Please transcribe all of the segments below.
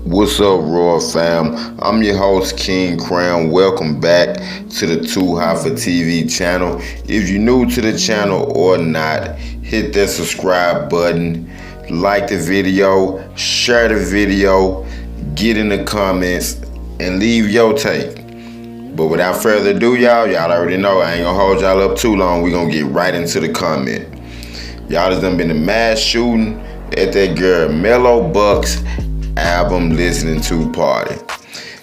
What's up, Royal fam? I'm your host, King Crown. Welcome back to the Too Hot for TV channel. If you're new to the channel or not, hit that subscribe button, like the video, share the video, get in the comments, and leave your take. But without further ado, y'all already know I ain't gonna hold y'all up too long. We gonna get right into the comment. Y'all has done been a mass shooting at that girl Mello Buckzz album listening to party.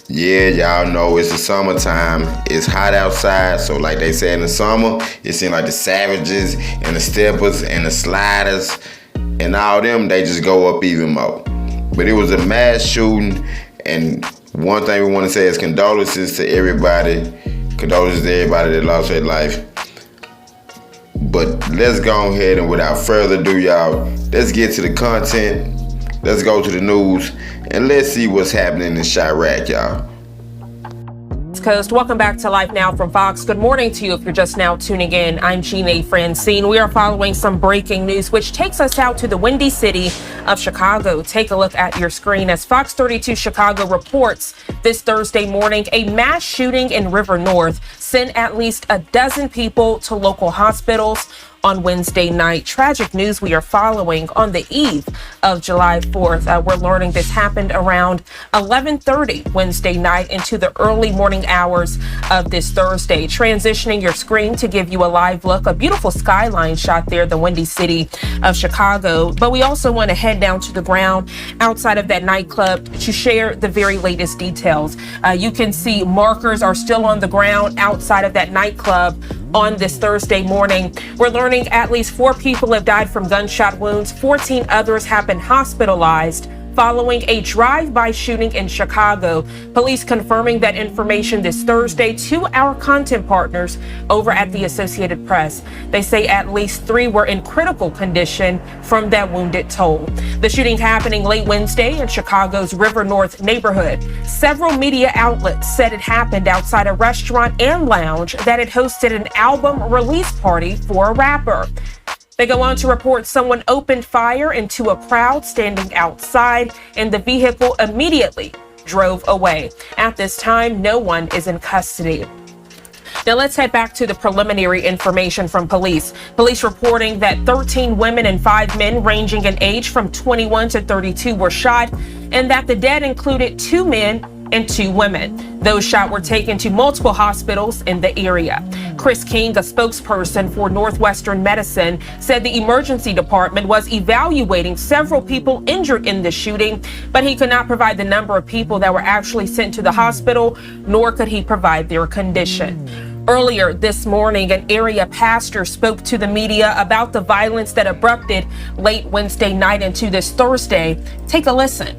Yeah, y'all know it's the summertime. It's hot outside, so like they say in the summer, it seems like the Savages and the Steppers and the Sliders and all them, they just go up even more. But it was a mass shooting, and one thing we want to say is condolences to everybody. Condolences to everybody that lost their life. But let's go ahead and without further ado, y'all, let's get to the content. Let's go to the news and let's see what's happening in Chiraq, y'all. Coast. Welcome back to Life Now from Fox. Good morning to you if you're just now tuning in. I'm Jeanne Francine. We are following some breaking news, which takes us out to the windy city of Chicago. Take a look at your screen as Fox 32 Chicago reports this Thursday morning, a mass shooting in River North sent at least a dozen people to local hospitals on Wednesday night. Tragic news we are following on the eve of July 4th. We're learning this happened around 11:30 Wednesday night into the early morning hours of this Thursday. Transitioning your screen to give you a live look, a beautiful skyline shot there, the windy city of Chicago. But we also want to head down to the ground outside of that nightclub to share the very latest details. You can see markers are still on the ground outside of that nightclub on this Thursday morning. We're learning at least 4 people have died from gunshot wounds. 14 others have been hospitalized following a drive-by shooting in Chicago. Police confirming that information this Thursday to our content partners over at the Associated Press. They say at least 3 were in critical condition from that wounded toll. The shooting happening late Wednesday in Chicago's River North neighborhood. Several media outlets said it happened outside a restaurant and lounge that had hosted an album release party for a rapper. They go on to report someone opened fire into a crowd standing outside, and the vehicle immediately drove away. At this time, no one is in custody. Now let's head back to the preliminary information from police. Police reporting that 13 women and 5 men ranging in age from 21 to 32 were shot, and that the dead included 2 men and 2 women. Those shot were taken to multiple hospitals in the area. Chris King, a spokesperson for Northwestern Medicine, said the emergency department was evaluating several people injured in the shooting, but he could not provide the number of people that were actually sent to the hospital, nor could he provide their condition. Earlier this morning, an area pastor spoke to the media about the violence that erupted late Wednesday night into this Thursday. Take a listen.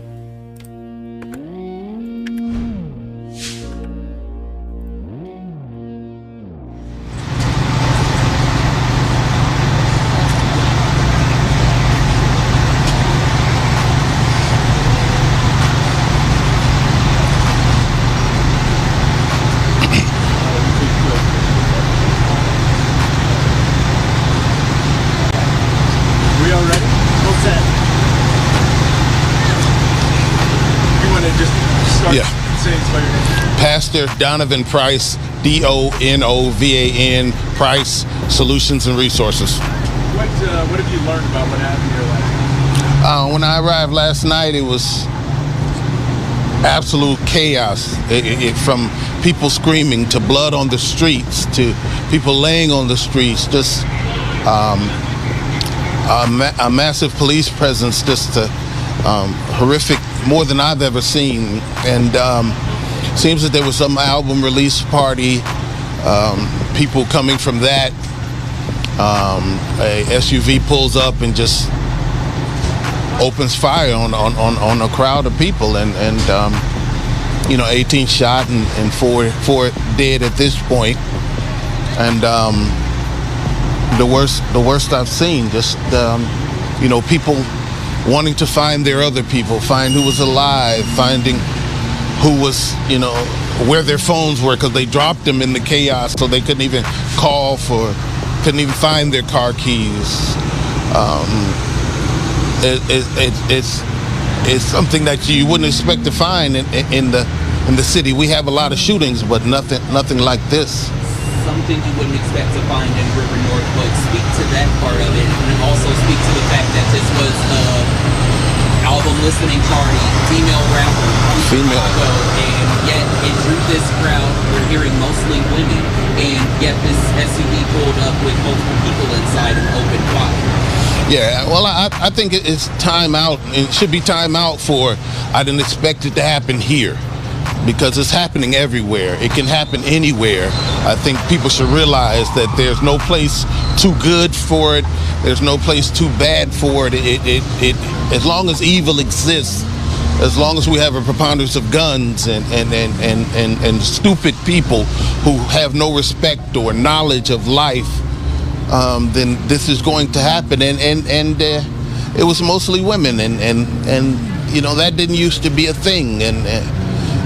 Yeah. Pastor Donovan Price, Donovan Price, Solutions and Resources. What have you learned about what happened here last night? When I arrived last night, it was absolute chaos. From people screaming to blood on the streets to people laying on the streets, just a massive police presence, just horrific, more than I've ever seen. And seems that there was some album release party, people coming from that. A SUV pulls up and just opens fire on a crowd of people, and 18 shot and four dead at this point. And the worst I've seen, just people wanting to find their other people, find who was alive, finding who was, where their phones were, because they dropped them in the chaos, so they couldn't even couldn't even find their car keys. is something that you wouldn't expect to find in the city. We have a lot of shootings, but nothing like this. Something you wouldn't expect to find in River North, but speak to that part of it, and also speak to the fact that this was album listening party, female rapper from Chicago, and yet it drew this crowd. We're hearing mostly women, and yet this SUV pulled up with multiple people inside and opened fire. Yeah, well, I think it's time out. It should be time out for, I didn't expect it to happen here, because it's happening everywhere. It can happen anywhere. I think people should realize that there's no place too good for it. There's no place too bad for it. As long as evil exists, as long as we have a preponderance of guns and stupid people who have no respect or knowledge of life, then this is going to happen. And it was mostly women, and you know, that didn't used to be a thing, and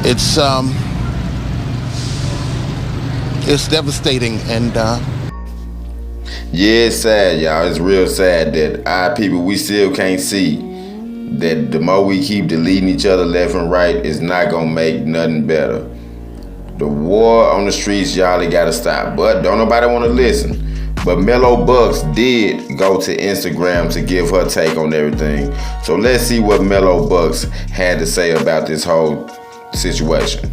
it's devastating. And yeah, it's sad, y'all. It's real sad that our people, we still can't see that the more we keep deleting each other left and right, is not gonna make nothing better. The war on the streets, y'all, it gotta stop. But don't nobody wanna listen. But Mello Buckzz did go to Instagram to give her take on everything. So let's see what Mello Buckzz had to say about this whole situation.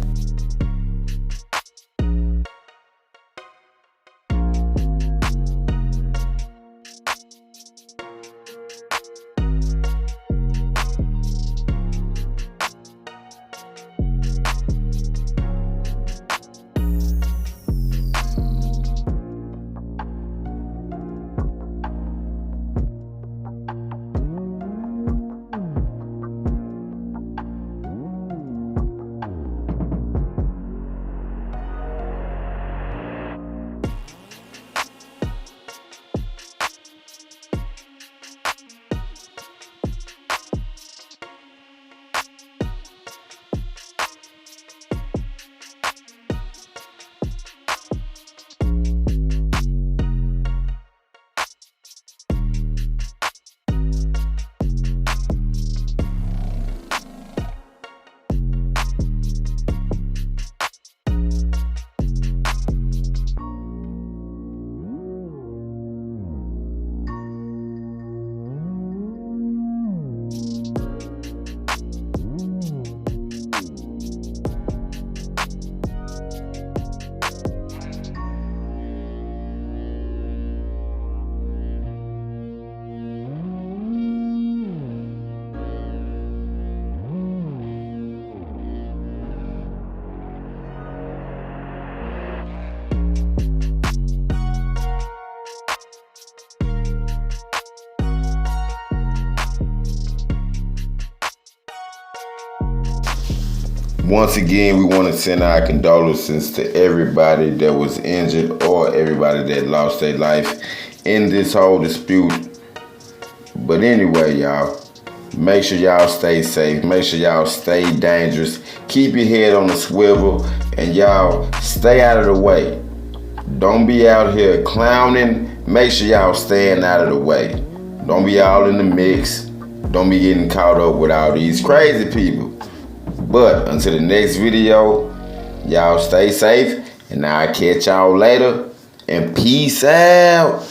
Once again, we want to send our condolences to everybody that was injured or everybody that lost their life in this whole dispute. But anyway, y'all, make sure y'all stay safe. Make sure y'all stay dangerous. Keep your head on the swivel, and y'all stay out of the way. Don't be out here clowning. Make sure y'all staying out of the way. Don't be all in the mix. Don't be getting caught up with all these crazy people. But until the next video, y'all stay safe, and I'll catch y'all later, and peace out.